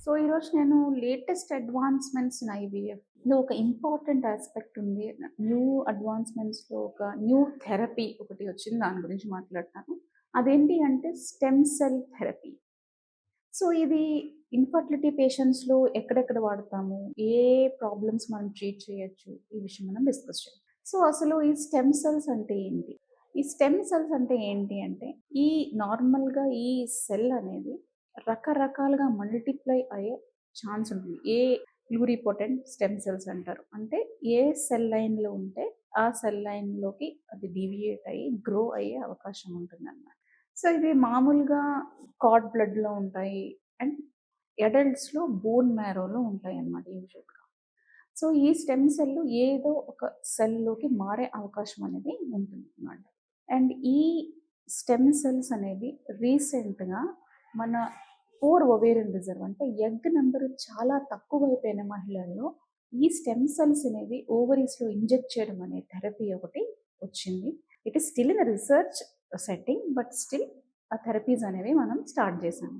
So, ఈరోజు నేను latest advancements in ఐవీఎఫ్‌లో ఒక ఇంపార్టెంట్ యాస్పెక్ట్ ఉంది. న్యూ అడ్వాన్స్‌మెంట్స్‌లో ఒక న్యూ థెరపీ ఒకటి వచ్చింది. దాని గురించి మాట్లాడతాను. అదేంటి అంటే స్టెమ్ సెల్ థెరపీ. సో, ఇది ఇన్‌ఫర్టిలిటీ పేషెంట్స్‌లో ఎక్కడెక్కడ వాడతాము? ఏ ప్రాబ్లమ్స్ మనం ట్రీట్ చేయొచ్చు? ఈ విషయం మనం డిస్కస్ చేద్దాం. సో, అసలు ఈ స్టెమ్ సెల్స్ అంటే ఏంటి? ఈ స్టెమ్ సెల్స్ అంటే ఏంటి అంటే, ఈ నార్మల్‌గా ఈ సెల్ అనేది రకరకాలుగా మల్టిప్లై అయ్యే ఛాన్స్ ఉంటుంది. ప్లూరిపోటెంట్ స్టెమ్ సెల్స్ అంటారు. అంటే ఏ సెల్ లైన్‌లో ఉంటే ఆ సెల్ లైన్‌లోకి అది డీవియేట్ అయ్యి గ్రో అయ్యే అవకాశం ఉంటుందన్నమాట. సో, ఇది మామూలుగా కార్డ్ బ్లడ్‌లో ఉంటాయి. అండ్ అడల్ట్స్‌లో బోన్ మ్యారోలో ఉంటాయన్నమాట యూజువల్‌గా. సో, ఈ స్టెమ్ సెల్‌లు ఏదో ఒక సెల్‌లోకి మారే అవకాశం అనేది ఉంటుందన్నమాట. అండ్ ఈ స్టెమ్ సెల్స్ అనేవి రీసెంట్‌గా మన ఓవేరియన్ రిజర్వ్ అంటే ఎగ్ నంబర్ చాలా తక్కువైపోయిన మహిళల్లో ఈ స్టెమ్ సెల్స్ అనేవి ఓవరీస్‌లో ఇంజెక్ట్ చేయడం అనే థెరపీ ఒకటి వచ్చింది. It is still in research setting but still ఆ థెరపీస్ అనేవి మనం స్టార్ట్ చేశాము.